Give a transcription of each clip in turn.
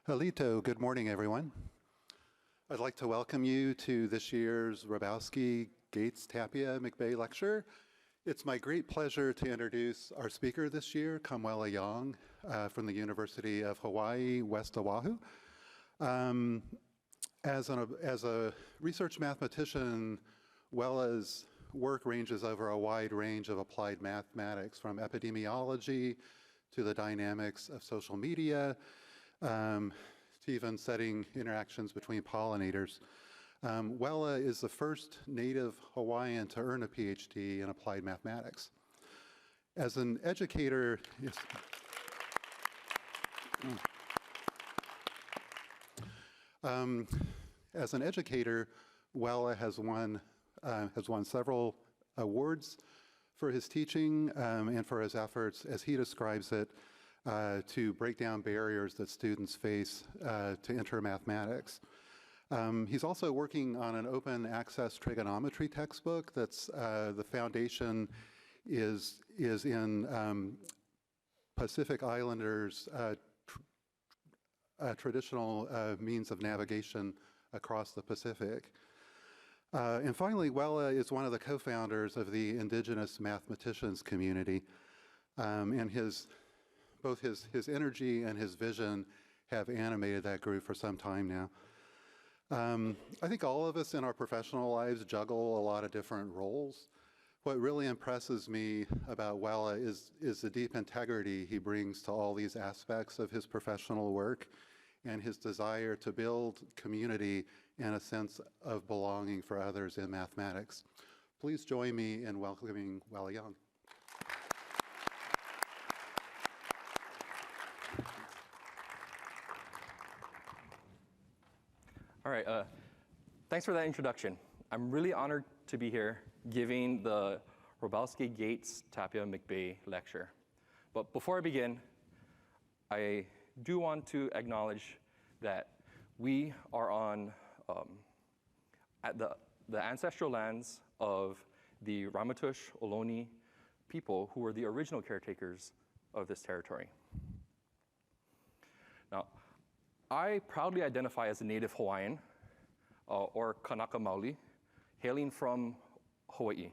Halito, good morning, everyone. I'd like to welcome you to this year's Hrabowski-Gates-Tapia-McBay lecture. It's my great pleasure to introduce our speaker this year, Kamuela Yong, from the University of Hawaii, West Oahu. As a research mathematician, Wela's work ranges over a wide range of applied mathematics, from epidemiology to the dynamics of social media, to even studying interactions between pollinators. Wela is the first native Hawaiian to earn a PhD in applied mathematics. As an educator, yes. As an educator, Wela has won several awards for his teaching and for his efforts, as he describes it, to break down barriers that students face to enter mathematics. He's also working on an open access trigonometry textbook that's the foundation is in Pacific Islanders' traditional means of navigation across the Pacific. And finally, Wela is one of the co-founders of the Indigenous Mathematicians community, and both his energy and his vision have animated that group for some time now. I think all of us in our professional lives juggle a lot of different roles. What really impresses me about Wela is the deep integrity he brings to all these aspects of his professional work and his desire to build community and a sense of belonging for others in mathematics. Please join me in welcoming Wela Yong. All right, thanks for that introduction. I'm really honored to be here giving the Hrabowski-Gates-Tapia-McBay lecture. But before I begin, I do want to acknowledge that we are on at the ancestral lands of the Ramaytush Ohlone people, who were the original caretakers of this territory. Now, I proudly identify as a native Hawaiian, or Kanaka Maoli, hailing from Hawaii.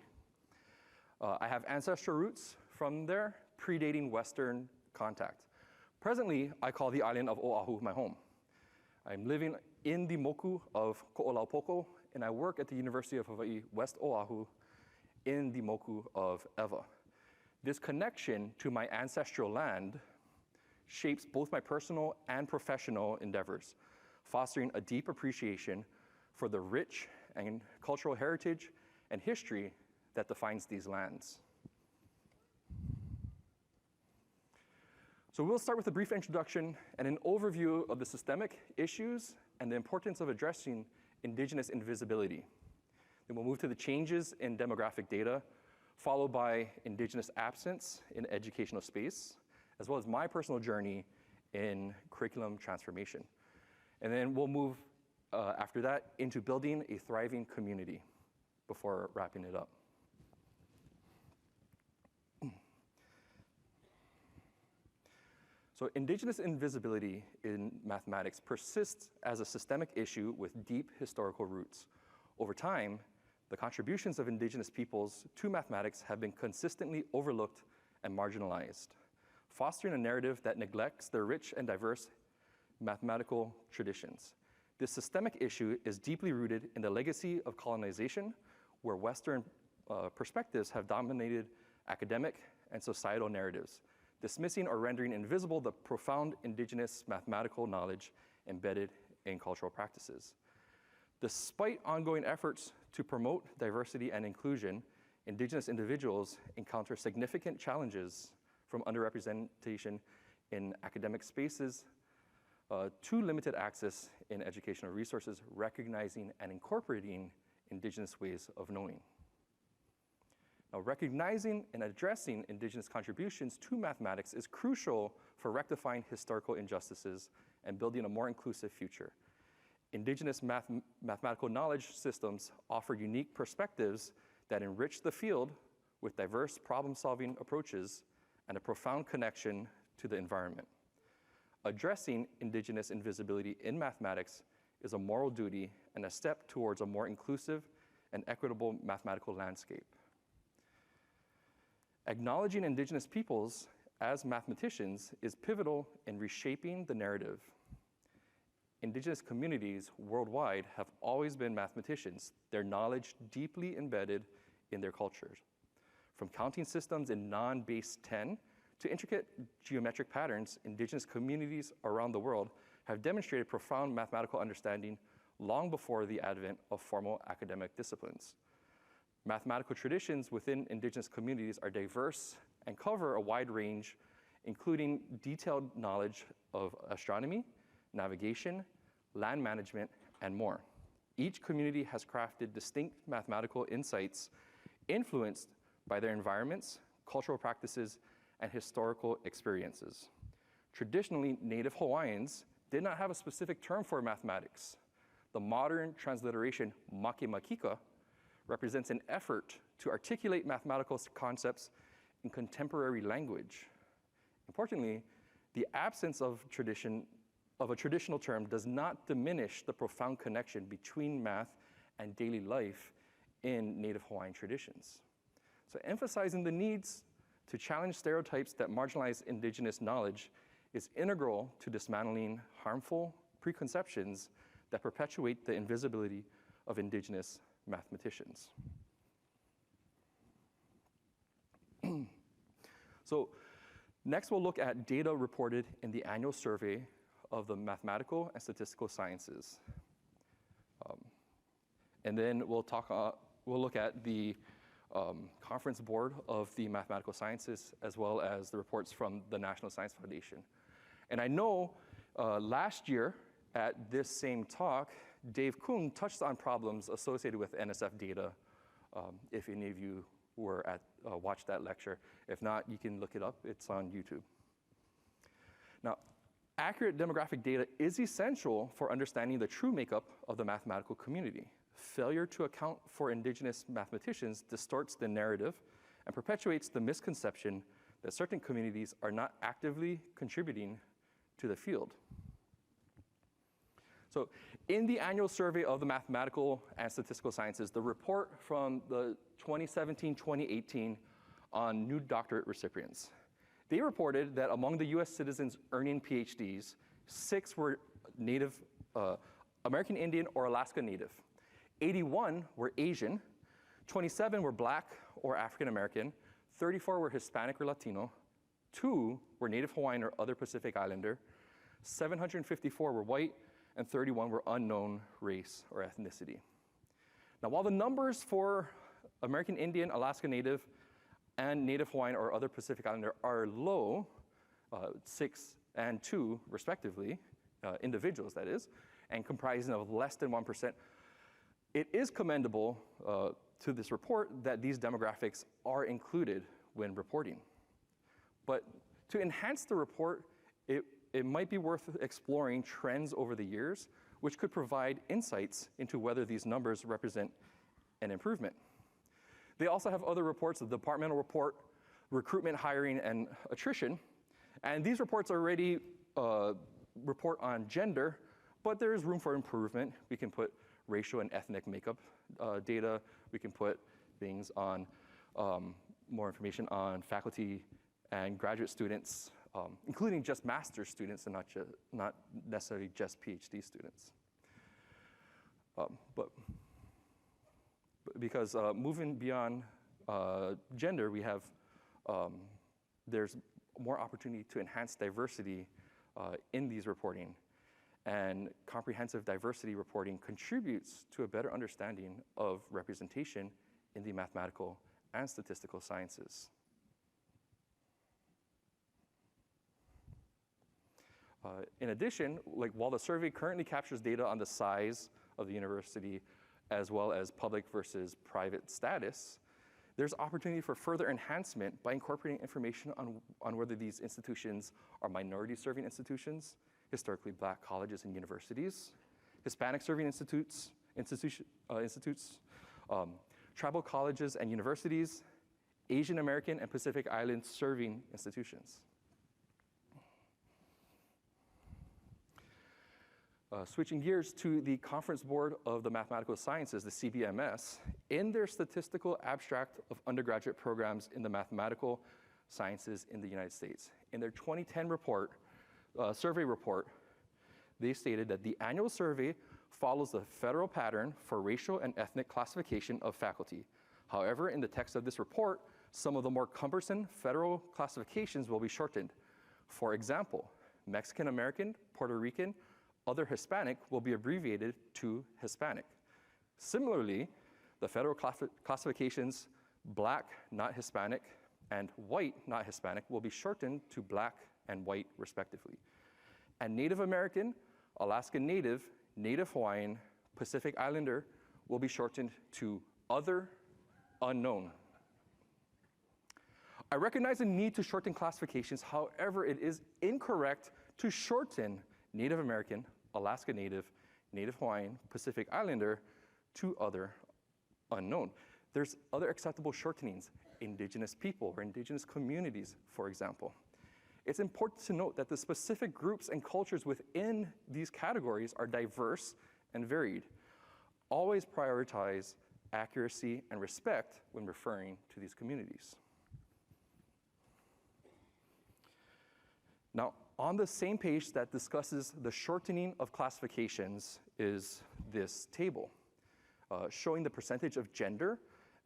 I have ancestral roots from there, predating Western contact. Presently, I call the island of Oahu my home. I'm living in the moku of Ko'olaupoko, and I work at the University of Hawaii, West Oahu, in the moku of Ewa. This connection to my ancestral land shapes both my personal and professional endeavors, fostering a deep appreciation for the rich and cultural heritage and history that defines these lands. So we'll start with a brief introduction and an overview of the systemic issues and the importance of addressing Indigenous invisibility. Then we'll move to the changes in demographic data, followed by Indigenous absence in educational space, as well as my personal journey in curriculum transformation. And then we'll move after that into building a thriving community before wrapping it up. So Indigenous invisibility in mathematics persists as a systemic issue with deep historical roots. Over time, the contributions of Indigenous peoples to mathematics have been consistently overlooked and marginalized, fostering a narrative that neglects their rich and diverse mathematical traditions. This systemic issue is deeply rooted in the legacy of colonization, where Western perspectives have dominated academic and societal narratives, dismissing or rendering invisible the profound Indigenous mathematical knowledge embedded in cultural practices. Despite ongoing efforts to promote diversity and inclusion, Indigenous individuals encounter significant challenges from underrepresentation in academic spaces to limited access in educational resources, recognizing and incorporating Indigenous ways of knowing. Now, recognizing and addressing Indigenous contributions to mathematics is crucial for rectifying historical injustices and building a more inclusive future. Indigenous mathematical knowledge systems offer unique perspectives that enrich the field with diverse problem-solving approaches and a profound connection to the environment. addressing Indigenous invisibility in mathematics is a moral duty and a step towards a more inclusive and equitable mathematical landscape. Acknowledging Indigenous peoples as mathematicians is pivotal in reshaping the narrative. Indigenous communities worldwide have always been mathematicians, their knowledge deeply embedded in their cultures. From counting systems in non-base 10 to intricate geometric patterns, Indigenous communities around the world have demonstrated profound mathematical understanding long before the advent of formal academic disciplines. Mathematical traditions within Indigenous communities are diverse and cover a wide range, including detailed knowledge of astronomy, navigation, land management, and more. Each community has crafted distinct mathematical insights influenced by their environments, cultural practices, and historical experiences. Traditionally, native Hawaiians did not have a specific term for mathematics. The modern transliteration makemakika represents an effort to articulate mathematical concepts in contemporary language. Importantly, the absence of a traditional term does not diminish the profound connection between math and daily life in native Hawaiian traditions. So emphasizing the needs to challenge stereotypes that marginalize Indigenous knowledge is integral to dismantling harmful preconceptions that perpetuate the invisibility of Indigenous mathematicians. So next we'll look at data reported in the annual survey of the mathematical and statistical sciences. And then we'll look at the Conference Board of the Mathematical Sciences, as well as the reports from the National Science Foundation. And I know last year at this same talk, Dave Kuhn touched on problems associated with NSF data, if any of you were at watched that lecture. If not, you can look it up. It's on YouTube. Now, accurate demographic data is essential for understanding the true makeup of the mathematical community. Failure to account for Indigenous mathematicians distorts the narrative and perpetuates the misconception that certain communities are not actively contributing to the field. So in the annual survey of the mathematical and statistical sciences, the report from the 2017-2018 on new doctorate recipients, they reported that among the US citizens earning PhDs, 6 were native, American Indian or Alaska Native. 81 were Asian, 27 were Black or African American, 34 were Hispanic or Latino, 2 were Native Hawaiian or other Pacific Islander, 754 were white, and 31 were unknown race or ethnicity. Now, while the numbers for American Indian, Alaska Native, and Native Hawaiian or other Pacific Islander are low, 6 and 2 respectively, individuals that is, and comprising of less than 1%, it is commendable to this report that these demographics are included when reporting. But to enhance the report, it might be worth exploring trends over the years, which could provide insights into whether these numbers represent an improvement. They also have other reports, the departmental report, recruitment, hiring, and attrition. And these reports already report on gender, but there is room for improvement. We can put racial and ethnic makeup data. We can put things on more information on faculty and graduate students, including just master's students and not necessarily just PhD students. But because moving beyond gender, we have, there's more opportunity to enhance diversity in these reporting. And comprehensive diversity reporting contributes to a better understanding of representation in the mathematical and statistical sciences. In addition, while the survey currently captures data on the size of the university as well as public versus private status, there's opportunity for further enhancement by incorporating information on whether these institutions are minority-serving institutions, historically Black colleges and universities, Hispanic-serving institutes, tribal colleges and universities, Asian American and Pacific Island serving institutions. Switching gears to the Conference Board of the Mathematical Sciences, the CBMS, in their statistical abstract of undergraduate programs in the mathematical sciences in the United States. In their 2010 report, survey report, they stated that the annual survey follows the federal pattern for racial and ethnic classification of faculty. However, in the text of this report, some of the more cumbersome federal classifications will be shortened. For example, Mexican American, Puerto Rican, other Hispanic will be abbreviated to Hispanic. Similarly, the federal classifications Black, not Hispanic, and White, not Hispanic, will be shortened to Black and White, respectively. And Native American, Alaskan Native, Native Hawaiian, Pacific Islander will be shortened to Other Unknown. I recognize the need to shorten classifications. However, it is incorrect to shorten Native American, Alaska Native, Native Hawaiian, Pacific Islander to Other Unknown. There's other acceptable shortenings, Indigenous people or Indigenous communities, for example. It's important to note that the specific groups and cultures within these categories are diverse and varied. Always prioritize accuracy and respect when referring to these communities. Now, on the same page that discusses the shortening of classifications is this table, showing the percentage of gender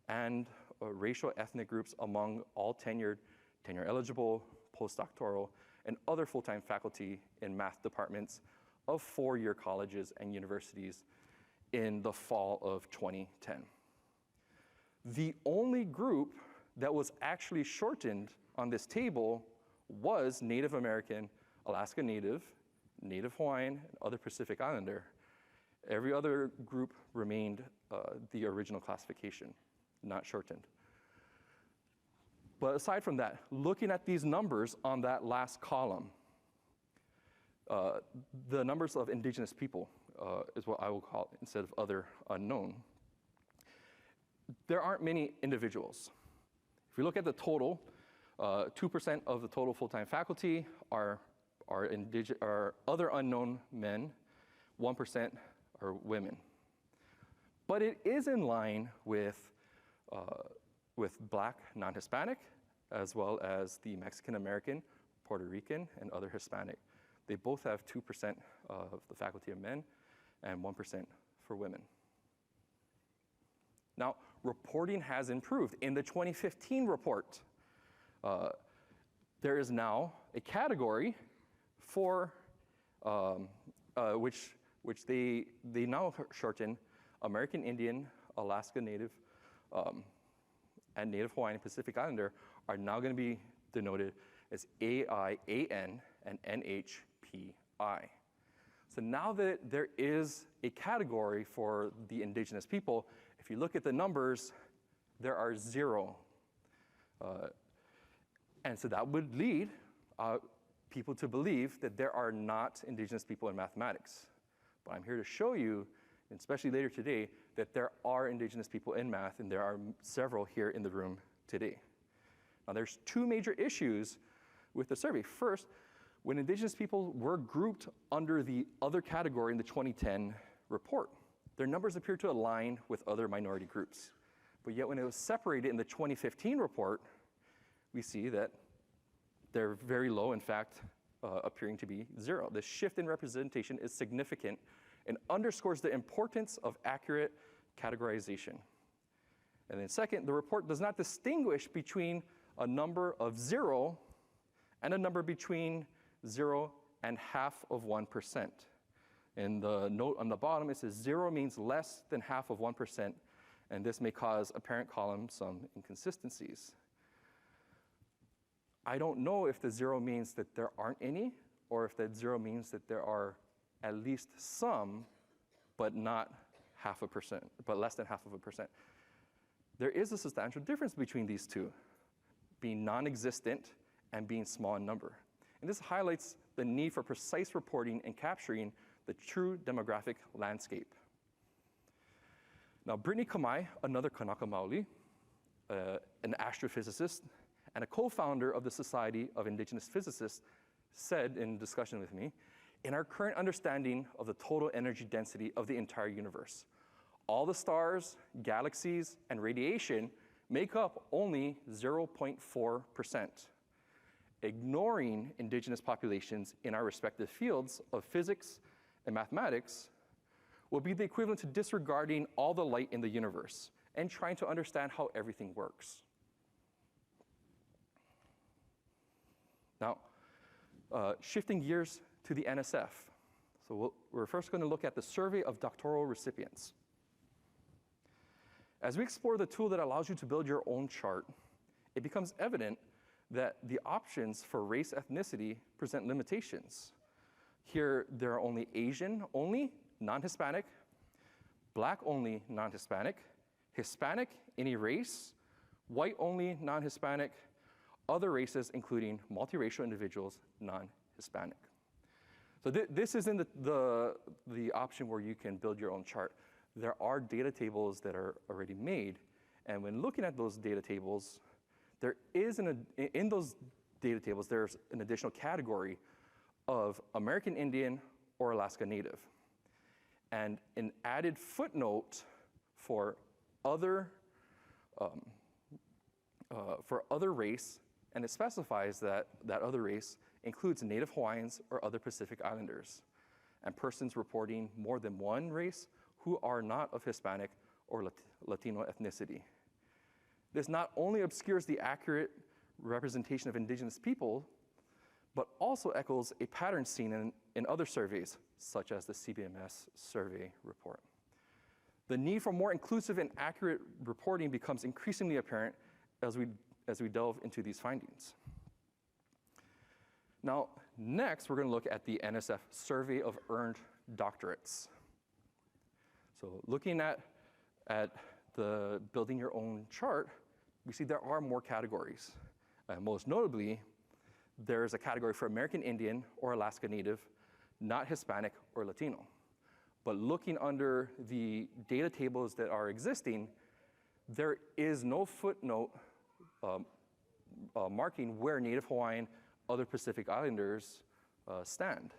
and racial ethnic groups among all tenured, tenure-eligible, postdoctoral, and other full-time faculty in math departments of four-year colleges and universities in the fall of 2010. The only group that was actually shortened on this table was Native American, Alaska Native, Native Hawaiian, and other Pacific Islander. Every other group remained the original classification, not shortened. But aside from that, looking at these numbers on that last column, the numbers of Indigenous people is what I will call it instead of Other Unknown. There aren't many individuals. If we look at the total, 2% of the total full-time faculty are Other Unknown men, 1% are women. But it is in line with Black, non-Hispanic, as well as the Mexican American, Puerto Rican, and other Hispanic. They both have 2% of the faculty of men and 1% for women. Now, reporting has improved. In the 2015 report, there is now a category for which they now shorten American Indian, Alaska Native, and Native Hawaiian and Pacific Islander are now going to be denoted as AIAN and NHPI. So now that there is a category for the Indigenous people, if you look at the numbers, there are 0. And so that would lead people to believe that there are not Indigenous people in mathematics. But I'm here to show you, and especially later today, that there are Indigenous people in math, and there are several here in the room today. Now, there's two major issues with the survey. First, when Indigenous people were grouped under the other category in the 2010 report, their numbers appear to align with other minority groups. But yet when it was separated in the 2015 report, we see that they're very low, in fact, appearing to be 0. The shift in representation is significant and underscores the importance of accurate categorization. And then second, the report does not distinguish between a number of 0 and a number between 0 and half of 1%. In the note on the bottom, it says 0 means less than half of 1%, and this may cause a parent column some inconsistencies. I don't know if the 0 means that there aren't any, or if that 0 means that there are at least some, but not half a percent, but less than half of a percent. There is a substantial difference between these two, being non-existent and being small in number. And this highlights the need for precise reporting and capturing the true demographic landscape. Now, Brittany Kamai, another Kanaka Maoli, an astrophysicist, and a co-founder of the Society of Indigenous Physicists, said in discussion with me, in our current understanding of the total energy density of the entire universe. All the stars, galaxies, and radiation make up only 0.4%. Ignoring indigenous populations in our respective fields of physics and mathematics will be the equivalent to disregarding all the light in the universe and trying to understand how everything works. Now, shifting gears to the NSF. So we're first going to look at the survey of doctoral recipients. As we explore the tool that allows you to build your own chart, it becomes evident that the options for race ethnicity present limitations. Here, there are only Asian only, non-Hispanic, Black only, non-Hispanic, Hispanic, any race, white only, non-Hispanic, other races including multiracial individuals, non-Hispanic. So this isn't the option where you can build your own chart. There are data tables that are already made, and when looking at those data tables, in those data tables, there's an additional category of American Indian or Alaska Native, and an added footnote for other race, and it specifies that that other race includes Native Hawaiians or other Pacific Islanders, and persons reporting more than one race who are not of Hispanic or Latino ethnicity. This not only obscures the accurate representation of indigenous people, but also echoes a pattern seen in other surveys, such as the CBMS survey report. The need for more inclusive and accurate reporting becomes increasingly apparent as we delve into these findings. Now, next, we're going to look at the NSF survey of earned doctorates. So looking at the building your own chart, we see there are more categories. Most notably, there's a category for American Indian or Alaska Native, not Hispanic or Latino. But looking under the data tables that are existing, there is no footnote marking where Native Hawaiian, other Pacific Islanders stand.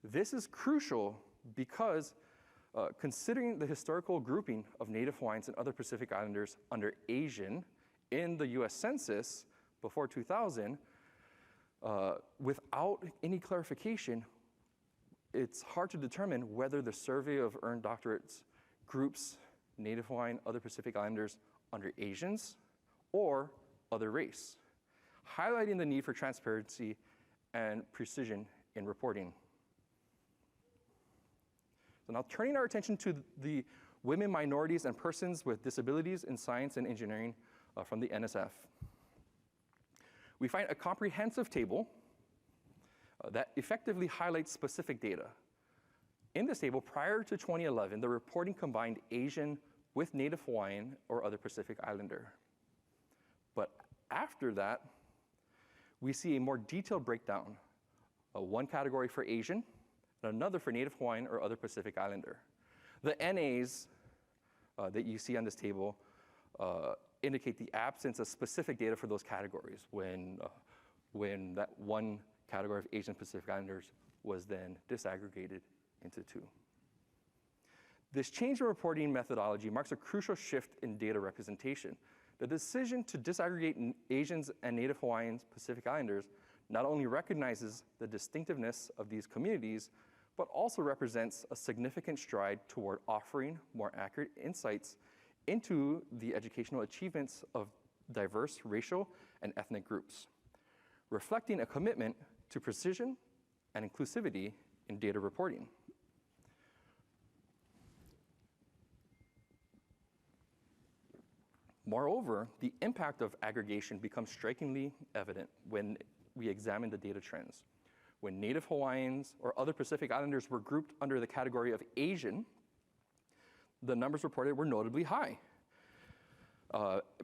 This is crucial because considering the historical grouping of Native Hawaiians and other Pacific Islanders under Asian in the US Census before 2000, without any clarification, it's hard to determine whether the survey of earned doctorates groups Native Hawaiian, other Pacific Islanders under Asians or other race, highlighting the need for transparency and precision in reporting. So now turning our attention to the women, minorities, and persons with disabilities in science and engineering from the NSF. We find a comprehensive table that effectively highlights specific data. In this table, prior to 2011, the reporting combined Asian with Native Hawaiian or other Pacific Islander. But after that, we see a more detailed breakdown, one category for Asian, and another for Native Hawaiian or other Pacific Islander. The NAs that you see on this table indicate the absence of specific data for those categories when that one category of Asian Pacific Islanders was then disaggregated into two. This change in reporting methodology marks a crucial shift in data representation. The decision to disaggregate Asians and Native Hawaiians Pacific Islanders not only recognizes the distinctiveness of these communities, but also represents a significant stride toward offering more accurate insights into the educational achievements of diverse racial and ethnic groups, reflecting a commitment to precision and inclusivity in data reporting. Moreover, the impact of aggregation becomes strikingly evident when we examine the data trends. When Native Hawaiians or other Pacific Islanders were grouped under the category of Asian, the numbers reported were notably high,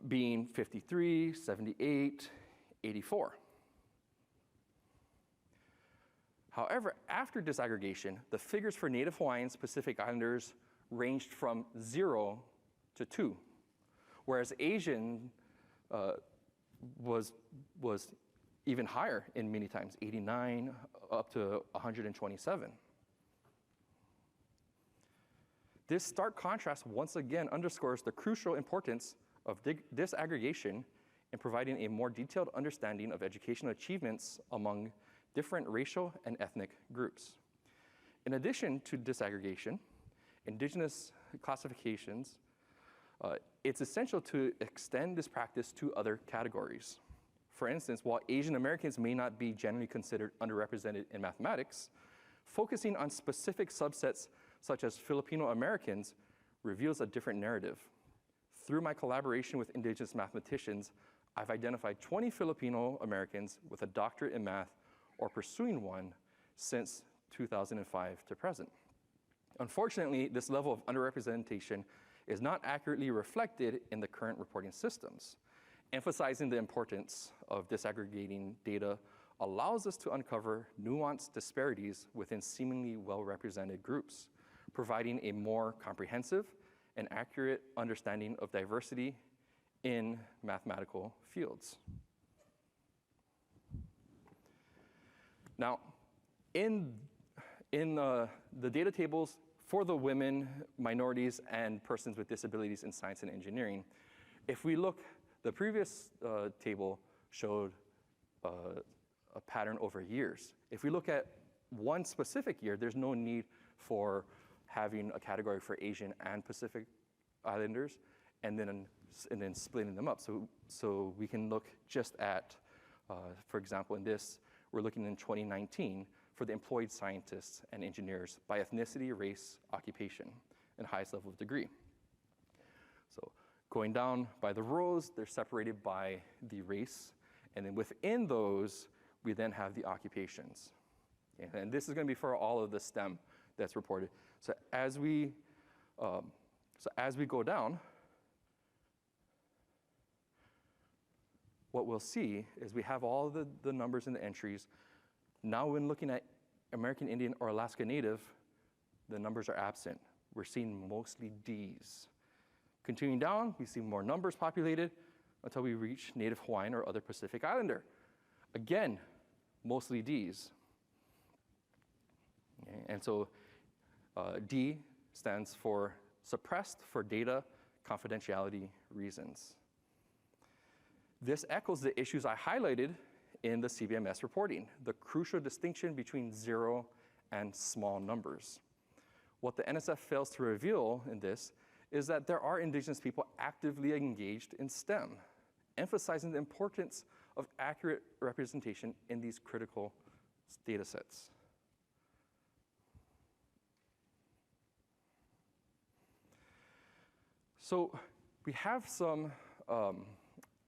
being 53, 78, 84. However, after disaggregation, the figures for Native Hawaiians Pacific Islanders ranged from 0 to 2, whereas Asian was even higher in many times, 89 up to 127. This stark contrast once again underscores the crucial importance of disaggregation in providing a more detailed understanding of educational achievements among different racial and ethnic groups. In addition to disaggregation, Indigenous classifications, it's essential to extend this practice to other categories. For instance, while Asian Americans may not be generally considered underrepresented in mathematics, focusing on specific subsets such as Filipino Americans reveals a different narrative. Through my collaboration with Indigenous mathematicians, I've identified 20 Filipino Americans with a doctorate in math or pursuing one since 2005 to present. Unfortunately, this level of underrepresentation is not accurately reflected in the current reporting systems. Emphasizing the importance of disaggregating data allows us to uncover nuanced disparities within seemingly well-represented groups, providing a more comprehensive and accurate understanding of diversity in mathematical fields. Now, in the data tables for the women, minorities, and persons with disabilities in science and engineering, if we look, the previous table showed a pattern over years. If we look at one specific year, there's no need for having a category for Asian and Pacific Islanders, and then splitting them up. So we can look just at, for example, in this, we're looking in 2019 for the employed scientists and engineers by ethnicity, race, occupation, and highest level of degree. So going down by the rows, they're separated by the race, and then within those, we then have the occupations. Okay? And this is going to be for all of the STEM that's reported. So as we go down, what we'll see is we have all the numbers and the entries. Now when looking at American Indian or Alaska Native, the numbers are absent. We're seeing mostly Ds. Continuing down, we see more numbers populated until we reach Native Hawaiian or other Pacific Islander. Again, mostly Ds. Okay, and so D stands for suppressed for data confidentiality reasons. This echoes the issues I highlighted in the CBMS reporting, the crucial distinction between 0 and small numbers. What the NSF fails to reveal in this is that there are Indigenous people actively engaged in STEM, emphasizing the importance of accurate representation in these critical data sets. So we have some,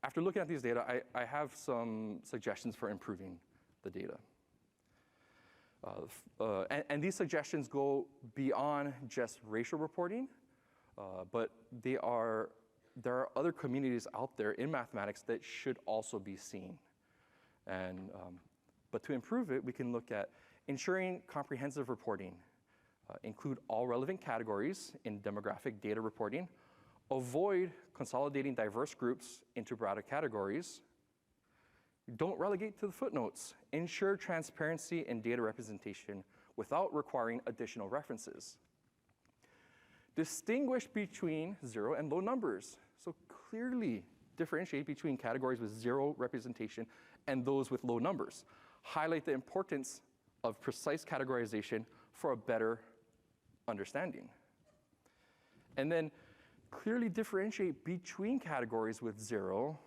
after looking at these data, I have some suggestions for improving the data. And these suggestions go beyond just racial reporting, but there are other communities out there in mathematics that should also be seen. And, but to improve it, we can look at ensuring comprehensive reporting, include all relevant categories in demographic data reporting, avoid consolidating diverse groups into broader categories. Don't relegate to the footnotes. Ensure transparency in data representation without requiring additional references. Distinguish between 0 and low numbers. So clearly differentiate between categories with 0 representation and those with low numbers. Highlight the importance of precise categorization for a better understanding. And then clearly differentiate between categories with 0,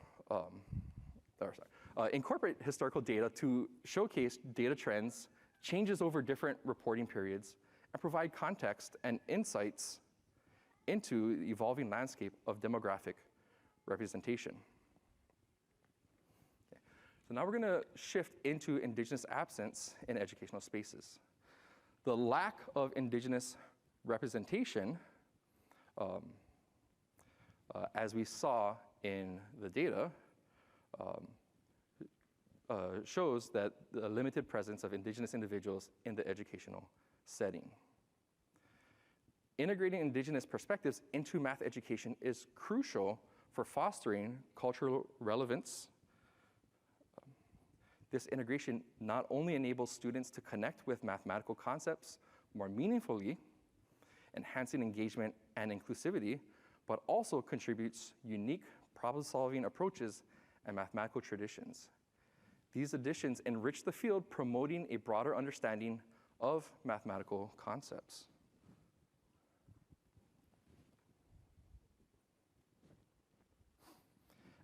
incorporate historical data to showcase data trends, changes over different reporting periods, and provide context and insights into the evolving landscape of demographic representation. Okay. So now we're going to shift into Indigenous absence in educational spaces. The lack of Indigenous representation, as we saw in the data, shows that the limited presence of Indigenous individuals in the educational setting. Integrating Indigenous perspectives into math education is crucial for fostering cultural relevance, This integration not only enables students to connect with mathematical concepts more meaningfully, enhancing engagement and inclusivity, but also contributes unique problem-solving approaches and mathematical traditions. These additions enrich the field, promoting a broader understanding of mathematical concepts.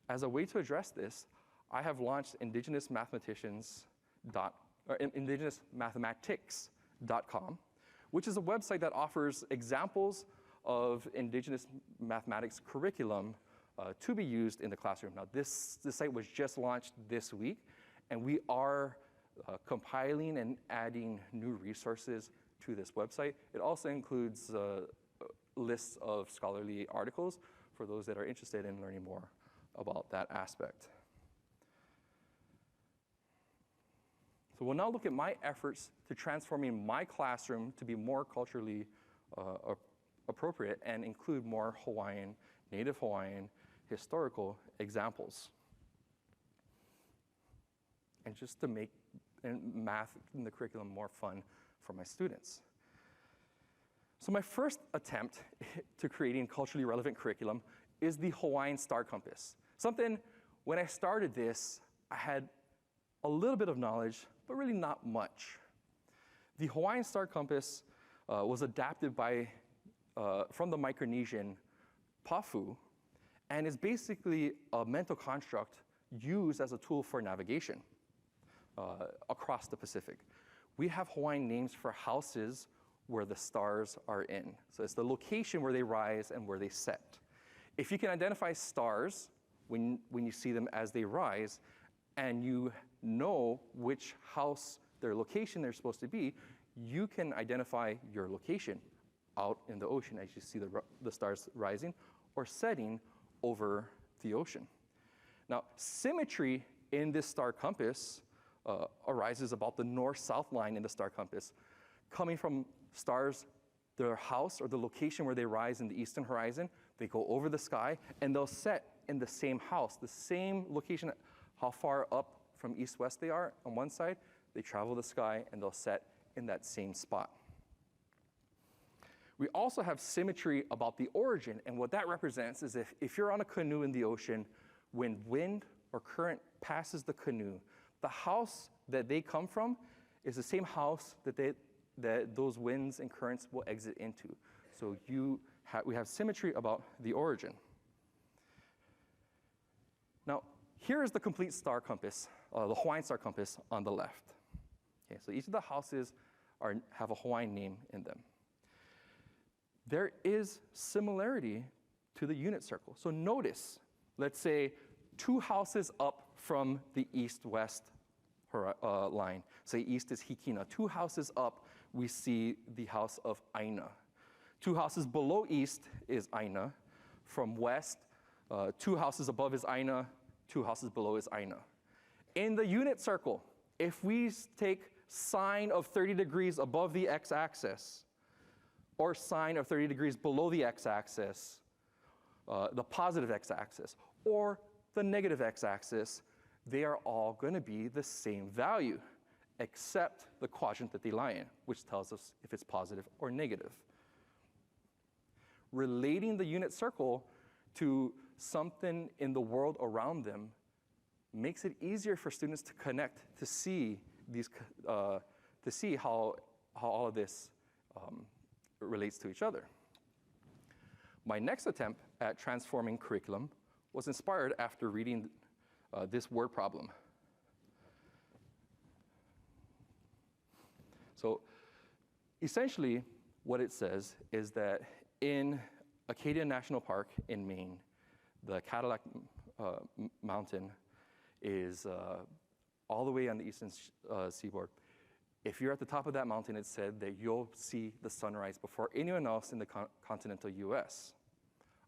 As a way to address this, I have launched indigenousmathematics.com, which is a website that offers examples of Indigenous mathematics curriculum to be used in the classroom. Now, this site was just launched this week, and we are compiling and adding new resources to this website. It also includes lists of scholarly articles for those that are interested in learning more about that aspect. So we'll now look at my efforts to transforming my classroom to be more culturally appropriate and include more Hawaiian, Native Hawaiian, historical examples. And just to make math in the curriculum more fun for my students. So my first attempt to creating culturally relevant curriculum is the Hawaiian Star Compass. Something, when I started this, I had a little bit of knowledge, but really not much. The Hawaiian Star Compass was adapted from the Micronesian Pafu, and is basically a mental construct used as a tool for navigation across the Pacific. We have Hawaiian names for houses where the stars are in. So it's the location where they rise and where they set. If you can identify stars when you see them as they rise, and you know which house, their location they're supposed to be, you can identify your location out in the ocean as you see the stars rising or setting over the ocean. Now, symmetry in this star compass arises about the north-south line in the star compass, coming from stars, their house or the location where they rise in the eastern horizon. They go over the sky and they'll set in the same house, the same location, how far up from east-west they are on one side. They travel the sky and they'll set in that same spot. We also have symmetry about the origin, and what that represents is if you're on a canoe in the ocean, when wind or current passes the canoe, the house that they come from is the same house that those winds and currents will exit into. So we have symmetry about the origin. Now, here is the complete star compass, the Hawaiian star compass on the left. Okay, so each of the houses have a Hawaiian name in them. There is similarity to the unit circle. So notice, let's say 2 houses up from the east-west line. Say east is Hikina. 2 houses up, we see the house of Aina. 2 houses below east is Aina. From west, 2 houses above is Aina, 2 houses below is Aina. In the unit circle, if we take sine of 30 degrees above the x-axis, or sine of 30 degrees below the x-axis, the positive x-axis, or the negative x-axis, they are all going to be the same value, except the quadrant that they lie in, which tells us if it's positive or negative. Relating the unit circle to something in the world around them makes it easier for students to connect, to see how all of this relates to each other. My next attempt at transforming curriculum was inspired after reading this word problem. So essentially, what it says is that in Acadia National Park in Maine, the Cadillac Mountain is all the way on the eastern seaboard. If you're at the top of that mountain, it said that you'll see the sunrise before anyone else in the continental US.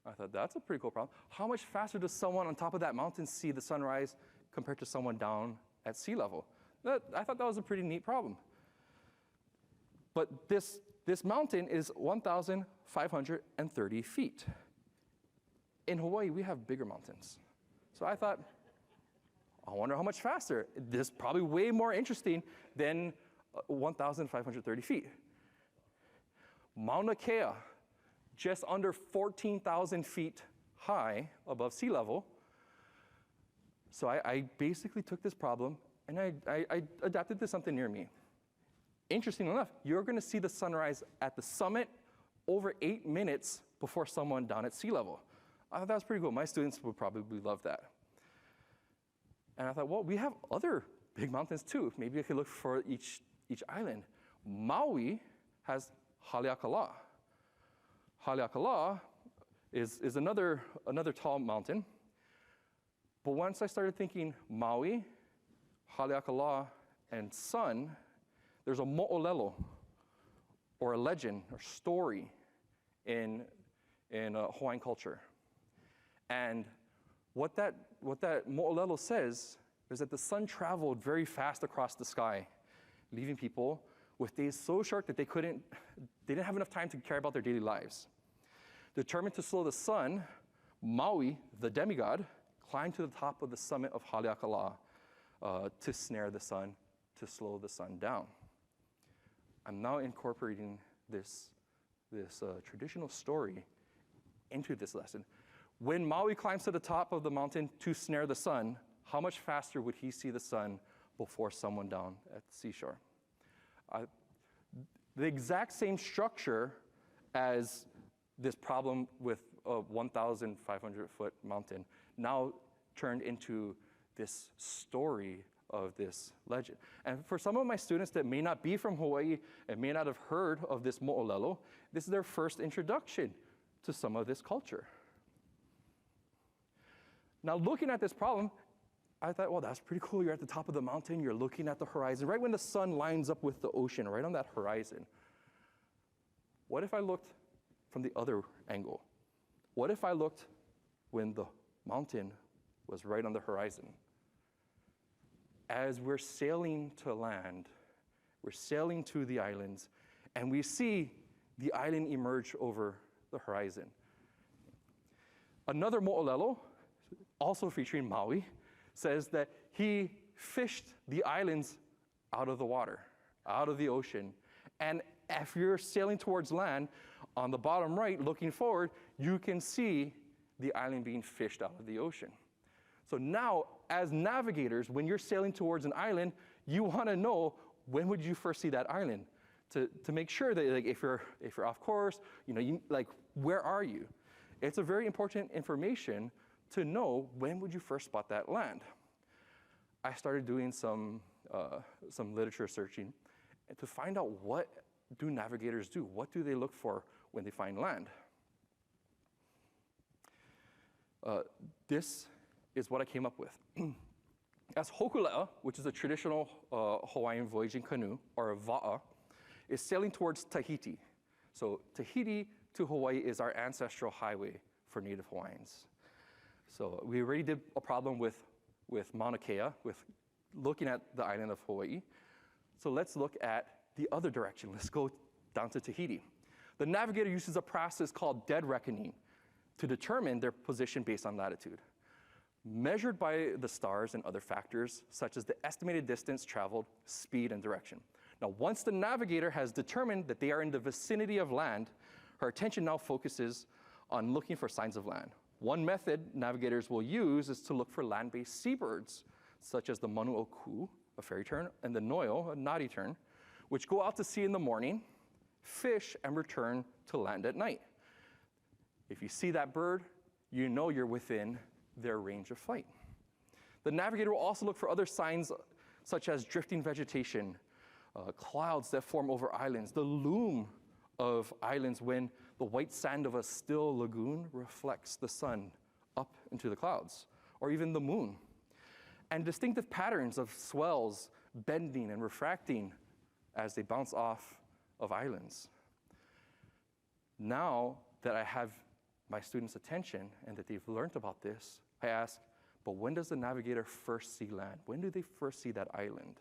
I thought, that's a pretty cool problem. How much faster does someone on top of that mountain see the sunrise compared to someone down at sea level? I thought that was a pretty neat problem. But this mountain is 1,530 feet. In Hawaii, we have bigger mountains. So I thought, I wonder how much faster. This is probably way more interesting than 1,530 feet. Mauna Kea, just under 14,000 feet high above sea level. So I basically took this problem and I adapted to something near me. Interesting enough, you're going to see the sunrise at the summit over 8 minutes before someone down at sea level. I thought that was pretty cool. My students would probably love that. And I thought, well, we have other big mountains too. Maybe I could look for each island. Maui has Haleakala. Haleakala is another tall mountain. But once I started thinking Maui, Haleakala, and sun, there's a mo'olelo, or a legend, or story in Hawaiian culture. And what that mo'olelo says is that the sun traveled very fast across the sky, leaving people with days so short that they didn't have enough time to care about their daily lives. Determined to slow the sun, Maui, the demigod, climbed to the top of the summit of Haleakala to snare the sun, to slow the sun down. I'm now incorporating this traditional story into this lesson. When Maui climbs to the top of the mountain to snare the sun, how much faster would he see the sun before someone down at the seashore? The exact same structure as this problem with a 1,500-foot mountain now turned into this story of this legend. And for some of my students that may not be from Hawaii and may not have heard of this mo'olelo, this is their first introduction to some of this culture. Now, looking at this problem, I thought, well, that's pretty cool. You're at the top of the mountain. You're looking at the horizon, right when the sun lines up with the ocean, right on that horizon. What if I looked from the other angle? What if I looked when the mountain was right on the horizon? As we're sailing to land, we're sailing to the islands, and we see the island emerge over the horizon. Another mo'olelo, also featuring Maui, says that he fished the islands out of the water, out of the ocean. And if you're sailing towards land, on the bottom right, looking forward, you can see the island being fished out of the ocean. So now, as navigators, when you're sailing towards an island, you want to know when would you first see that island to make sure that, like, if you're off course, where are you? It's a very important information to know when would you first spot that land. I started doing some literature searching to find out what do navigators do? What do they look for when they find land? This is what I came up with. As hokulea, which is a traditional Hawaiian voyaging canoe, or a va'a, is sailing towards Tahiti. So Tahiti to Hawaii is our ancestral highway for Native Hawaiians. So we already did a problem with Mauna Kea, with looking at the island of Hawaii. So let's look at the other direction. Let's go down to Tahiti. The navigator uses a process called dead reckoning to determine their position based on latitude, measured by the stars and other factors, such as the estimated distance traveled, speed, and direction. Now, once the navigator has determined that they are in the vicinity of land, her attention now focuses on looking for signs of land. One method navigators will use is to look for land-based seabirds, such as the manuoku, a fairy tern, and the noyo, a naughty tern, which go out to sea in the morning, fish, and return to land at night. If you see that bird, you know you're within their range of flight. The navigator will also look for other signs, such as drifting vegetation, clouds that form over islands, the loom of islands when the white sand of a still lagoon reflects the sun up into the clouds, or even the moon, and distinctive patterns of swells bending and refracting as they bounce off of islands. Now that I have my students' attention and that they've learned about this, I ask, but when does the navigator first see land? When do they first see that island?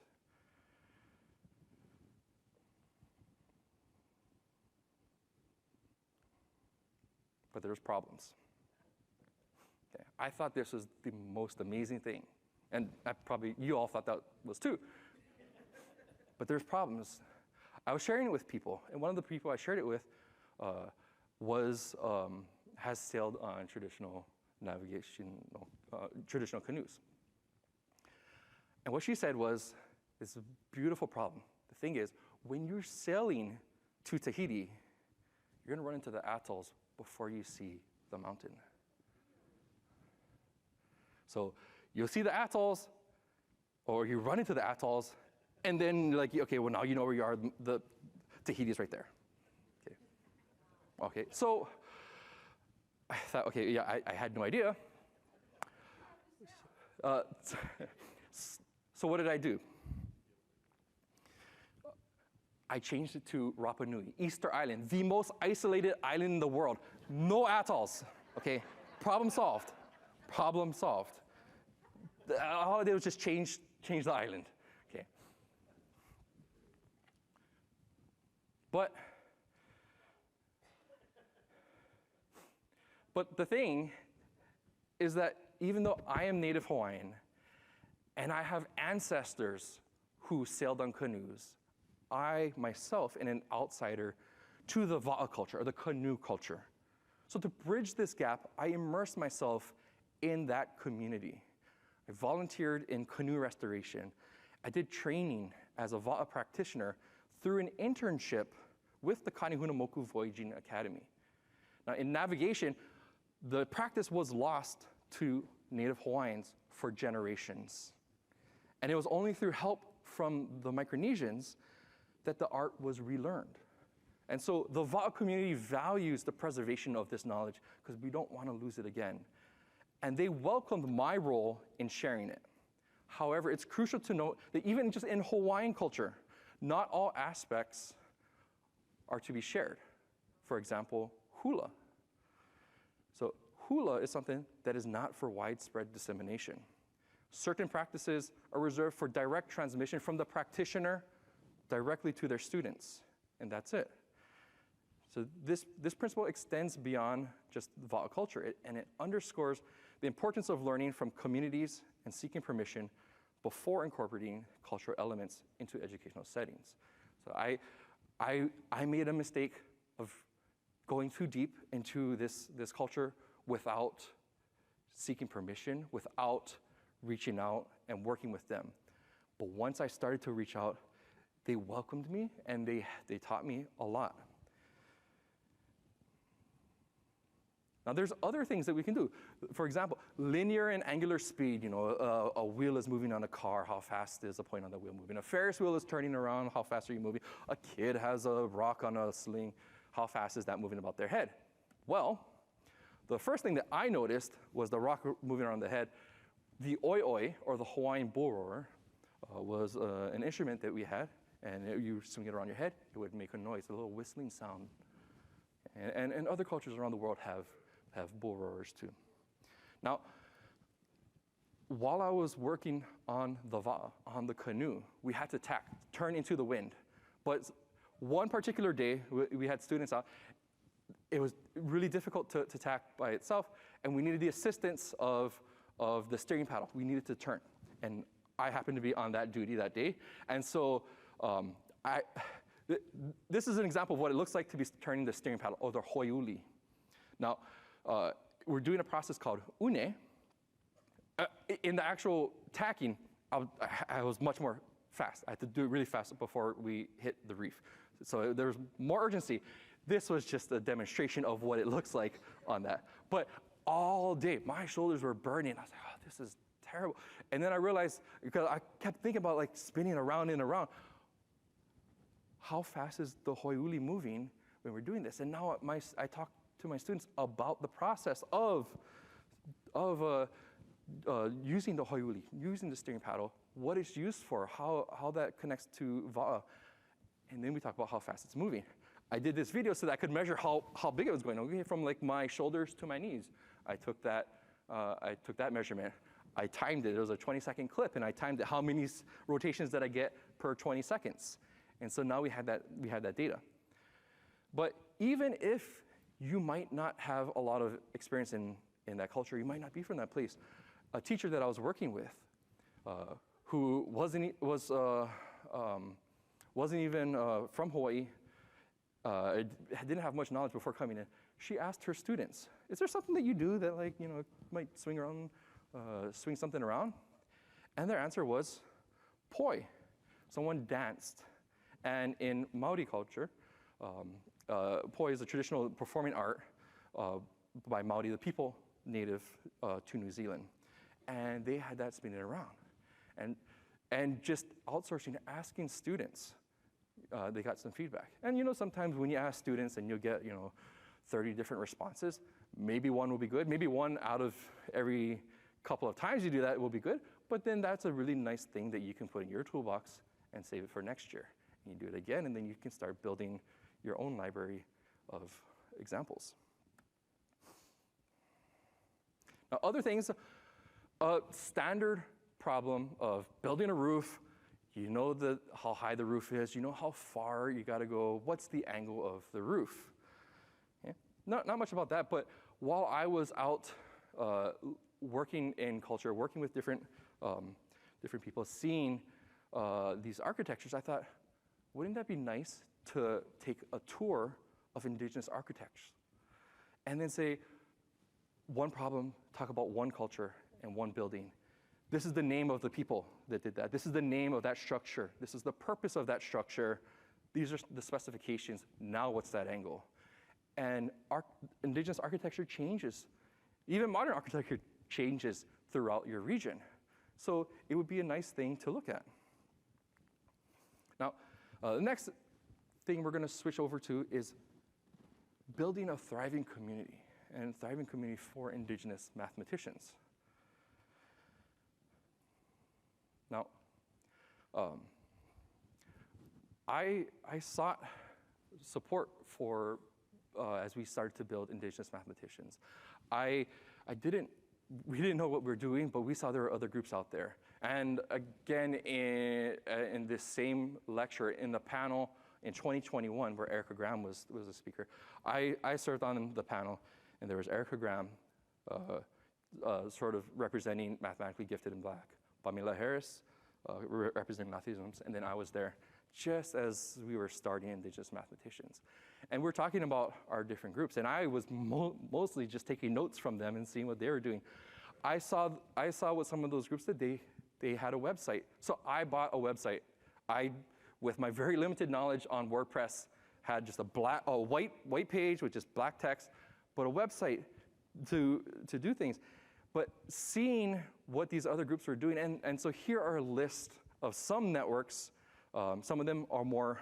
But there's problems. Okay. I thought this was the most amazing thing. And you all thought that was too. But there's problems. I was sharing it with people, and one of the people I shared it with has sailed on traditional traditional canoes. And what she said was, it's a beautiful problem. The thing is, when you're sailing to Tahiti, you're gonna run into the atolls before you see the mountain. So you'll see the atolls, or you run into the atolls, and then like, okay, well now you know where you are, the Tahiti is right there. Okay, so I thought, okay, yeah, I had no idea. So what did I do? I changed it to Rapanui, Easter Island, the most isolated island in the world. No atolls, okay? Problem solved, problem solved. All I did was just change the island, okay? But the thing is that even though I am Native Hawaiian, and I have ancestors who sailed on canoes, I myself am an outsider to the va'a culture, or the canoe culture. So to bridge this gap, I immersed myself in that community. I volunteered in canoe restoration. I did training as a va'a practitioner through an internship with the Kanehunamoku Voyaging Academy. Now in navigation, the practice was lost to Native Hawaiians for generations. And it was only through help from the Micronesians that the art was relearned. And so the va'a community values the preservation of this knowledge because we don't want to lose it again. And they welcomed my role in sharing it. However, it's crucial to note that even just in Hawaiian culture, not all aspects are to be shared. For example, hula. So hula is something that is not for widespread dissemination. Certain practices are reserved for direct transmission from the practitioner directly to their students, and that's it. So this principle extends beyond just va'a culture, and it underscores the importance of learning from communities and seeking permission before incorporating cultural elements into educational settings. So I made a mistake of going too deep into this culture without seeking permission, without reaching out and working with them. But once I started to reach out, they welcomed me and they taught me a lot. Now there's other things that we can do. For example, linear and angular speed, a wheel is moving on a car, how fast is the point on the wheel moving? A Ferris wheel is turning around, how fast are you moving? A kid has a rock on a sling, how fast is that moving about their head? Well, the first thing that I noticed was the rock moving around the head. The oi, or the Hawaiian bull roarer, was an instrument that we had, and you swing it around your head, it would make a noise, a little whistling sound. And other cultures around the world have bull roarers too. Now, while I was working on the va'a, on the canoe, we had to turn into the wind. But one particular day, we had students out, it was really difficult to tack by itself, and we needed the assistance of the steering paddle. We needed to turn, and I happened to be on that duty that day. And so this is an example of what it looks like to be turning the steering paddle, or the hoiuli. Now, we're doing a process called une. In the actual tacking, I was much more fast. I had to do it really fast before we hit the reef. So there was more urgency. This was just a demonstration of what it looks like on that. But all day, my shoulders were burning. I was like, oh, this is terrible. And then I realized, because I kept thinking about like spinning around and around, how fast is the hoiuli moving when we're doing this? And now I talk to my students about the process of using the hoiuli, using the steering paddle, what it's used for, how that connects to va'a. And then we talk about how fast it's moving. I did this video so that I could measure how big it was going, okay, from like my shoulders to my knees. I took that measurement. I timed it. It was a 20-second clip, and I timed it. How many rotations did I get per 20 seconds? And so now we had that data. But even if you might not have a lot of experience in that culture, you might not be from that place. A teacher that I was working with, who wasn't even from Hawaii, didn't have much knowledge before coming in. She asked her students, "Is there something that you do that might swing something around?" And their answer was poi. Someone danced. And in Maori culture, poi is a traditional performing art by Maori, the people native to New Zealand. And they had that spinning around. And just outsourcing, asking students, they got some feedback. And sometimes when you ask students and you'll get 30 different responses, maybe one will be good, maybe one out of every couple of times you do that will be good, but then that's a really nice thing that you can put in your toolbox and save it for next year. And you do it again, and then you can start building your own library of examples. Now, other things, a standard problem of building a roof, how high the roof is, how far you gotta go, what's the angle of the roof? Okay? Not much about that, but while I was out working in culture, working with different people, seeing these architectures, I thought, wouldn't that be nice to take a tour of Indigenous architects and then say, one problem, talk about one culture and one building. This is the name of the people that did that. This is the name of that structure. This is the purpose of that structure. These are the specifications. Now what's that angle? And Indigenous architecture changes. Even modern architecture changes throughout your region. So it would be a nice thing to look at. Now, the next thing we're going to switch over to is building a thriving community, and thriving community for Indigenous mathematicians. Now, I sought support for as we started to build Indigenous mathematicians. We didn't know what we were doing, but we saw there were other groups out there. And again, in this same lecture, in the panel in 2021, where Erica Graham was a speaker, I served on the panel, and there was Erica Graham, sort of representing mathematically gifted and Black, Pamela Harris, representing Mathematicians, and then I was there just as we were starting Indigenous mathematicians. And we're talking about our different groups, and I was mostly just taking notes from them and seeing what they were doing. I saw what some of those groups did. They had a website. So I bought a website. With my very limited knowledge on WordPress, had just a white page with just black text, but a website to do things. But seeing what these other groups were doing, and so here are a list of some networks. Some of them are more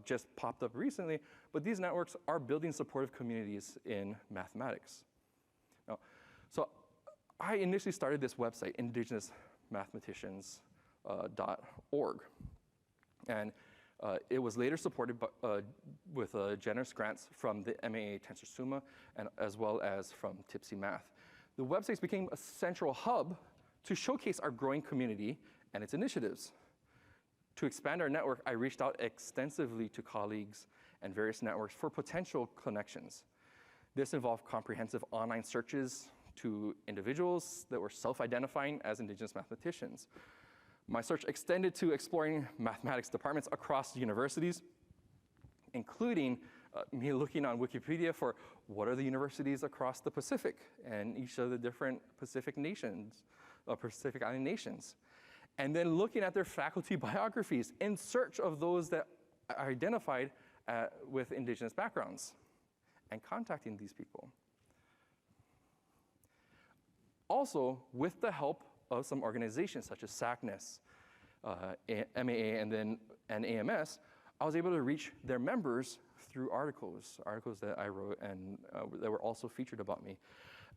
just popped up recently, but these networks are building supportive communities in mathematics. Now, so I initially started this website, indigenousmathematicians.org. And it was later supported with generous grants from the MAA Tensor Summa, and as well as from Tipsy Math. The websites became a central hub to showcase our growing community and its initiatives. To expand our network, I reached out extensively to colleagues and various networks for potential connections. This involved comprehensive online searches to individuals that were self-identifying as Indigenous mathematicians. My search extended to exploring mathematics departments across universities, including me looking on Wikipedia for what are the universities across the Pacific and each of the different Pacific nations, Pacific Island nations. And then looking at their faculty biographies in search of those that are identified with Indigenous backgrounds and contacting these people. Also, with the help of some organizations such as SACNES, MAA, and AMS, I was able to reach their members through articles that I wrote and that were also featured about me.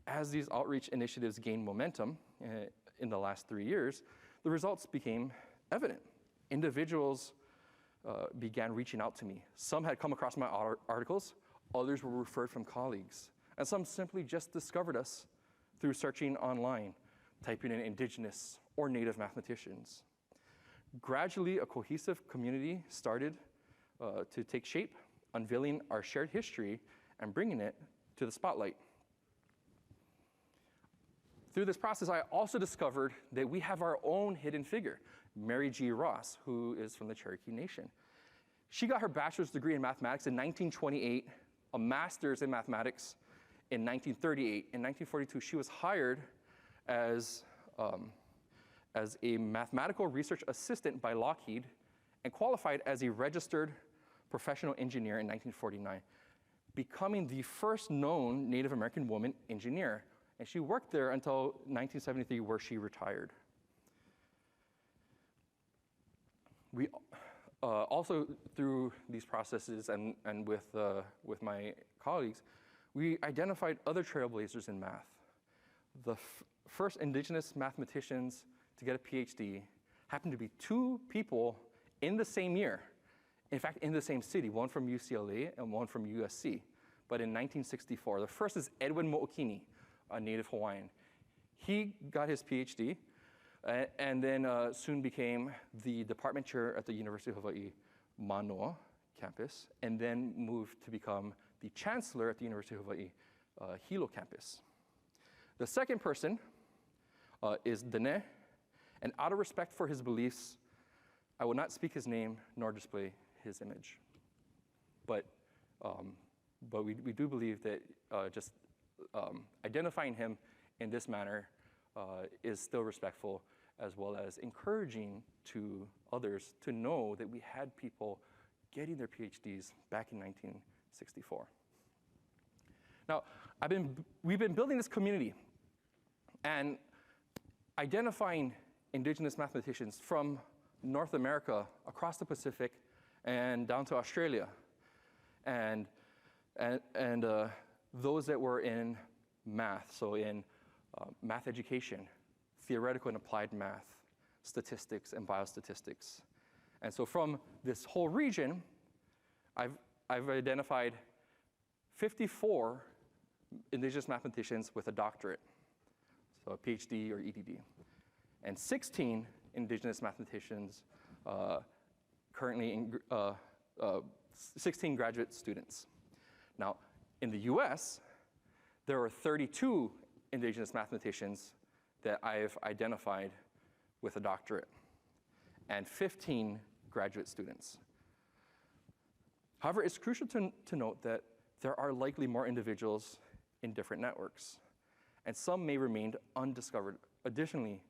As these outreach initiatives gained momentum in the last 3 years, the results became evident. Individuals began reaching out to me. Some had come across my articles, others were referred from colleagues, and some simply just discovered us through searching online, typing in Indigenous or Native mathematicians. Gradually, a cohesive community started to take shape, unveiling our shared history and bringing it to the spotlight. through this process, I also discovered that we have our own hidden figure, Mary G. Ross, who is from the Cherokee Nation. She got her bachelor's degree in mathematics in 1928, a master's in mathematics in 1938. In 1942, she was hired as a mathematical research assistant by Lockheed and qualified as a registered professional engineer in 1949, becoming the first known Native American woman engineer. And she worked there until 1973, where she retired. We also, through these processes and with my colleagues, we identified other trailblazers in math. The first Indigenous mathematicians to get a PhD happened to be two people in the same year. In fact, in the same city, one from UCLA and one from USC, but in 1964. The first is Edwin Mo'okini, a native Hawaiian. He got his PhD and then soon became the department chair at the University of Hawaii Manoa campus, and then moved to become the chancellor at the University of Hawaii Hilo campus. The second person is Dene, and out of respect for his beliefs, I will not speak his name nor display his image. But we do believe that just identifying him in this manner is still respectful, as well as encouraging to others to know that we had people getting their PhDs back in 1964. Now, we've been building this community and identifying Indigenous mathematicians from North America, across the Pacific, and down to Australia, and those that were in math, so in math education, theoretical and applied math, statistics and biostatistics. And so from this whole region, I've identified 54 Indigenous mathematicians with a doctorate, so a PhD or EDD, and 16 Indigenous mathematicians currently 16 graduate students. Now, in the US, there are 32 Indigenous mathematicians that I've identified with a doctorate, and 15 graduate students. However, it's crucial to note that there are likely more individuals in different networks, and some may remain undiscovered. Additionally,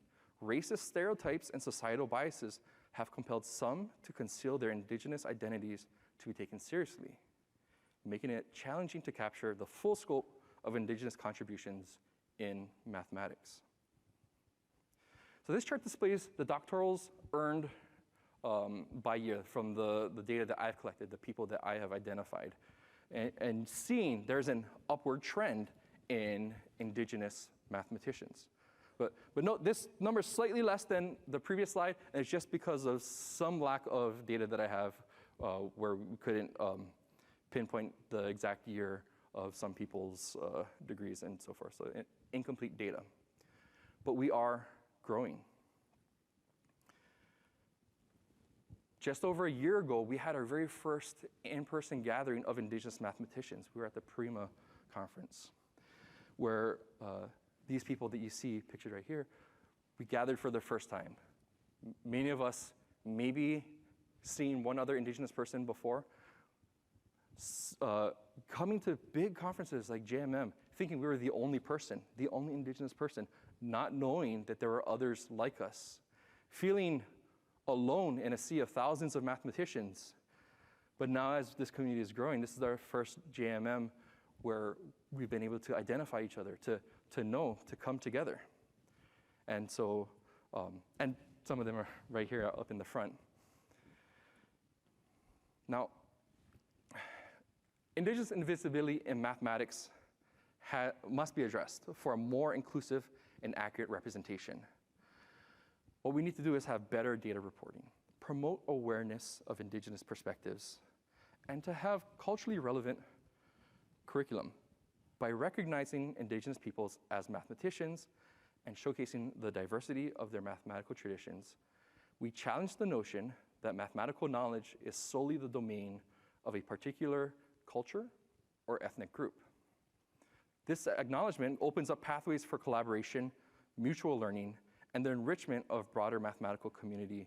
racist stereotypes and societal biases have compelled some to conceal their Indigenous identities to be taken seriously, making it challenging to capture the full scope of Indigenous contributions in mathematics. So this chart displays the doctorals earned by year from the data that I've collected, the people that I have identified, and seeing there's an upward trend in Indigenous mathematicians. But note, this number is slightly less than the previous slide, and it's just because of some lack of data that I have where we couldn't pinpoint the exact year of some people's degrees and so forth, so incomplete data. But we are growing. Just over a year ago, we had our very first in-person gathering of Indigenous mathematicians. We were at the Prima conference, where these people that you see pictured right here, we gathered for the first time. Many of us maybe seen one other Indigenous person before, coming to big conferences like JMM, thinking we were the only person, the only Indigenous person, not knowing that there were others like us, feeling alone in a sea of thousands of mathematicians. But now as this community is growing, this is our first JMM where we've been able to identify each other, to know, to come together. And so, and some of them are right here up in the front. Now, Indigenous invisibility in mathematics must be addressed for a more inclusive and accurate representation. What we need to do is have better data reporting, promote awareness of Indigenous perspectives, and to have culturally relevant curriculum by recognizing Indigenous peoples as mathematicians and showcasing the diversity of their mathematical traditions. We challenge the notion that mathematical knowledge is solely the domain of a particular culture or ethnic group. This acknowledgement opens up pathways for collaboration mutual learning, and the enrichment of broader mathematical community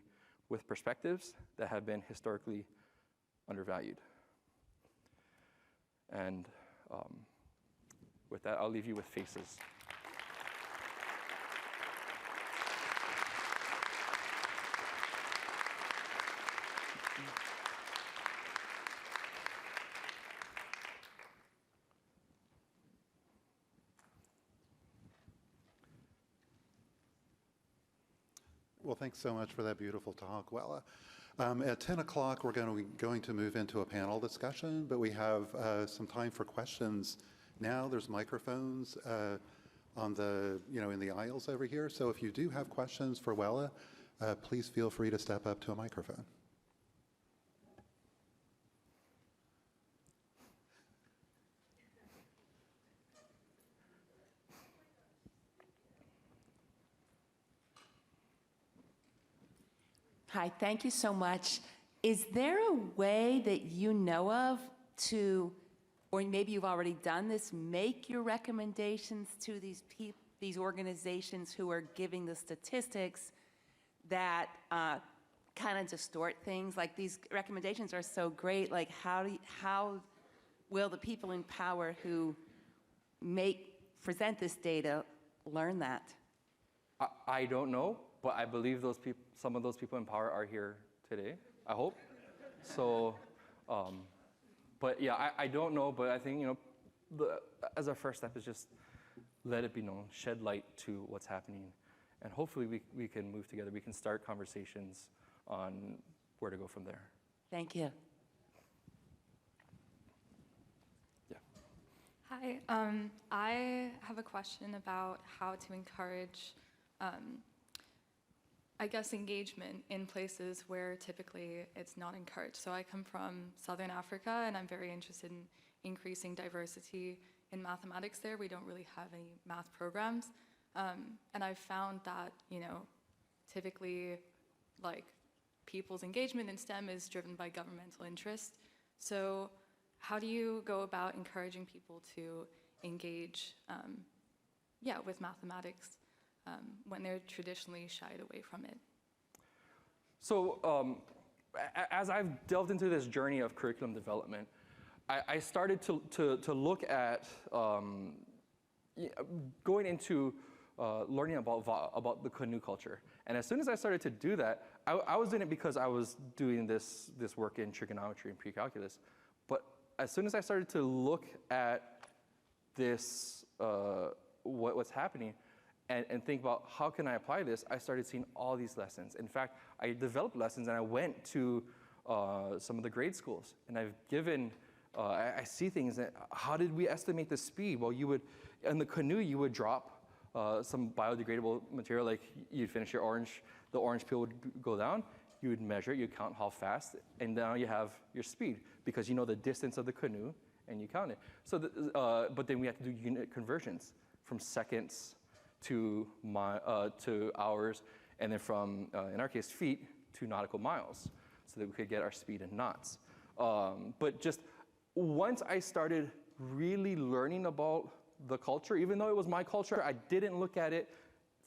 with perspectives that have been historically undervalued. And with that, I'll leave you with faces. Well, thanks so much for that beautiful talk, Wella. At 10 o'clock, we're going to move into a panel discussion, but we have some time for questions now. There's microphones on the, in the aisles over here. So if you do have questions for Wella, please feel free to step up to a microphone. Hi, thank you so much. Is there a way that you know of to, or maybe you've already done this, make your recommendations to these organizations who are giving the statistics that kind of distort things? Like, these recommendations are so great. Like, how will the people in power who present this data learn that? I don't know, but I believe those people, some of those people in power are here today, I hope. So, but yeah, I don't know, but I think, as a first step is just let it be known, shed light to what's happening, and hopefully we can move together. We can start conversations on where to go from there. Thank you. Yeah. Hi, I have a question about how to encourage I guess engagement in places where typically it's not encouraged. So I come from Southern Africa, and I'm very interested in increasing diversity in mathematics there. We don't really have any math programs. And I've found that, typically, like, people's engagement in STEM is driven by governmental interest. So how do you go about encouraging people to engage, with mathematics when they're traditionally shied away from it? So as I've delved into this journey of curriculum development, I started to look at going into learning about the canoe culture. And as soon as I started to do that, I was doing it because I was doing this work in trigonometry and pre-calculus. But as soon as I started to look at this, what's happening, and think about how can I apply this, I started seeing all these lessons. In fact, I developed lessons and I went to some of the grade schools, and I've given, I see things that, how did we estimate the speed? Well, in the canoe, you would drop some biodegradable material, like you'd finish your orange, the orange peel would go down, you would measure it, you count how fast, and now you have your speed, because you know the distance of the canoe, and you count it. So, but then we have to do unit conversions from seconds to hours, and then from, in our case, feet to nautical miles, so that we could get our speed in knots. But just once I started really learning about the culture, even though it was my culture, I didn't look at it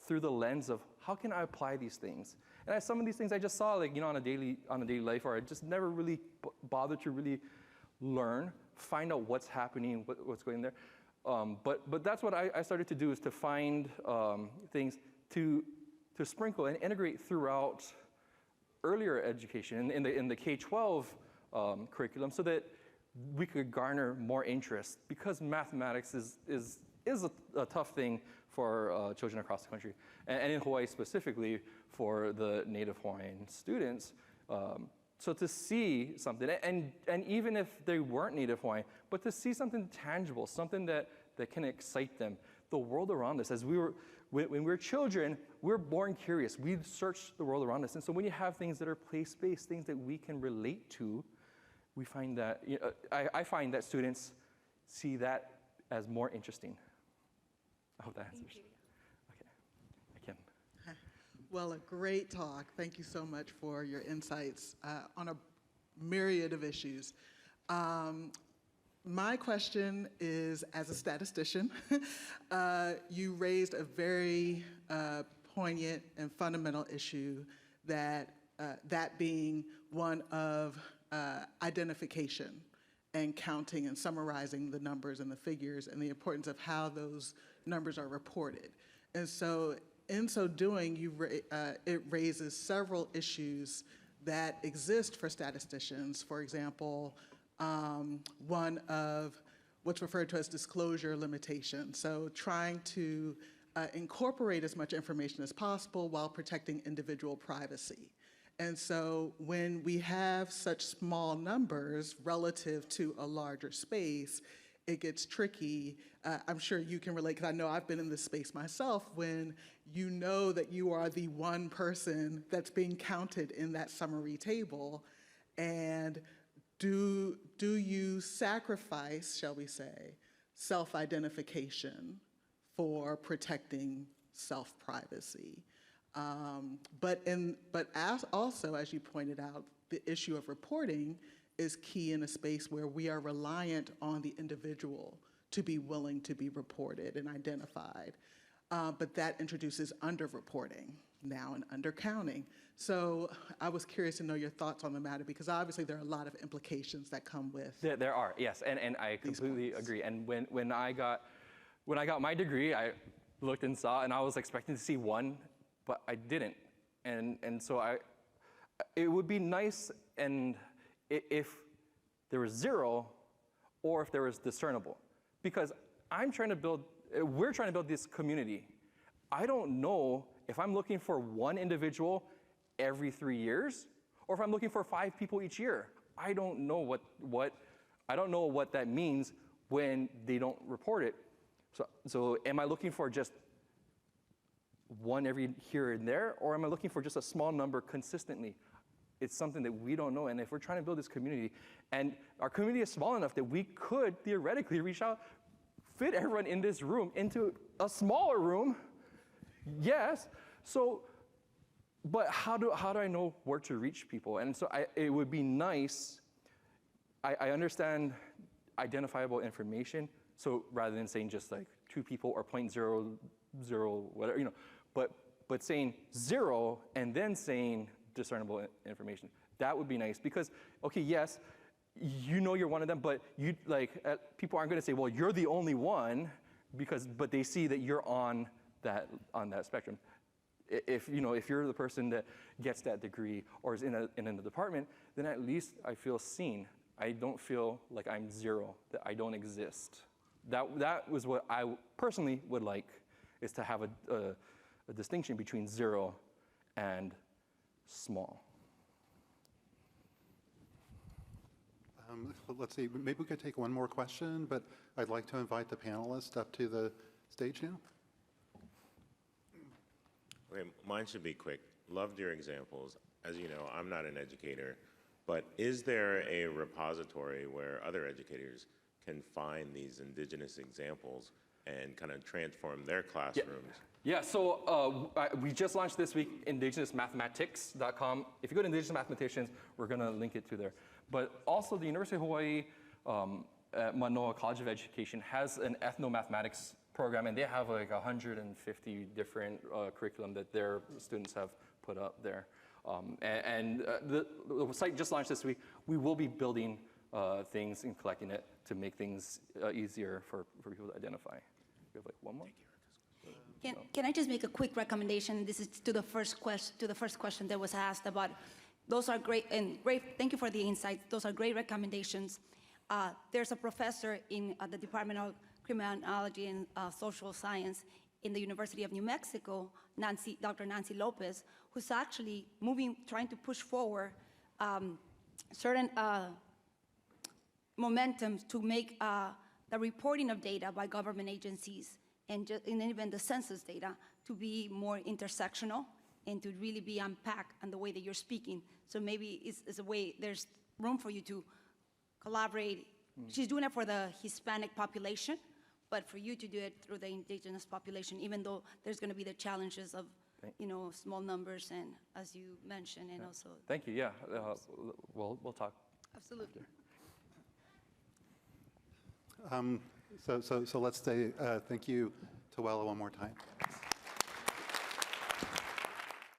through the lens of how can I apply these things. And some of these things I just saw, like, on a daily life, or I just never really bothered to really learn, find out what's happening, what's going there. But that's what I started to do, is to find things to sprinkle and integrate throughout earlier education in the K-12 curriculum, so that we could garner more interest, because mathematics is a tough thing for children across the country, and in Hawaii specifically for the Native Hawaiian students. So to see something, and even if they weren't Native Hawaiian, but to see something tangible, something that can excite them, the world around us. When we were children, we were born curious. We searched the world around us. And so when you have things that are place-based, things that we can relate to, we find that, I find that students see that as more interesting. I hope that answers. Thank you. Okay, Kim. Well, a great talk. Thank you so much for your insights on a myriad of issues. My question is, as a statistician, you raised a very poignant and fundamental issue that being one of identification and counting and summarizing the numbers and the figures and the importance of how those numbers are reported. And so in so doing, it raises several issues that exist for statisticians. For example, one of what's referred to as disclosure limitation. So trying to incorporate as much information as possible while protecting individual privacy. And so when we have such small numbers relative to a larger space, it gets tricky. I'm sure you can relate, because I know I've been in this space myself, when you know that you are the one person that's being counted in that summary table, and do you sacrifice, shall we say, self-identification for protecting self-privacy? But also, as you pointed out, the issue of reporting is key in a space where we are reliant on the individual to be willing to be reported and identified. But that introduces underreporting now and undercounting. So I was curious to know your thoughts on the matter, because obviously there are a lot of implications that come with. There are, yes, and I completely agree. And when I got my degree, I looked and saw, and I was expecting to see one, but I didn't. And so it would be nice and if there was zero, or if there was discernible, because we're trying to build this community. I don't know if I'm looking for one individual every 3 years, or if I'm looking for 5 people each year. I don't know what that means when they don't report it. So am I looking for just one every here and there, or am I looking for just a small number consistently? It's something that we don't know. And if we're trying to build this community, and our community is small enough that we could theoretically reach out, fit everyone in this room into a smaller room, yes. So, but how do I know where to reach people? And so it would be nice, I understand identifiable information, so rather than saying just like 2 people or 0.00, whatever, but saying 0 and then saying discernible information. That would be nice, because, okay, yes, you're one of them, but people aren't going to say, well, you're the only one, but they see that you're on that spectrum. If you're the person that gets that degree or is in a department, then at least I feel seen. I don't feel like I'm zero, that I don't exist. That was what I personally would like, is to have a distinction between 0 and small. Let's see, maybe we could take one more question, but I'd like to invite the panelists up to the stage now. Okay, mine should be quick. Loved your examples. As you know, I'm not an educator, but is there a repository where other educators can find these Indigenous examples and kind of transform their classrooms? Yeah, so we just launched this week indigenousmathematics.com. If you go to Indigenous Mathematicians, we're going to link it to there. But also the University of Hawaii at Manoa College of Education has an ethnomathematics program, and they have like 150 different curriculum that their students have put up there. The site just launched this week. We will be building things and collecting it to make things easier for people to identify. We have like one more. Can I just make a quick recommendation? This is to the first question that was asked about. Those are great, and great. Thank you for the insights. Those are great recommendations. There's a professor in the Department of Criminology and Social Science in the University of New Mexico, Dr. Nancy Lopez, who's actually trying to push forward certain momentum to make the reporting of data by government agencies and even the census data to be more intersectional and to really be unpacked in the way that you're speaking. So maybe it's a way, there's room for you to collaborate. She's doing it for the Hispanic population, but for you to do it through the Indigenous population, even though there's going to be the challenges of small numbers, and as you mentioned, and also. Thank you. Yeah, we'll talk. Absolutely. So let's say thank you to Wella one more time.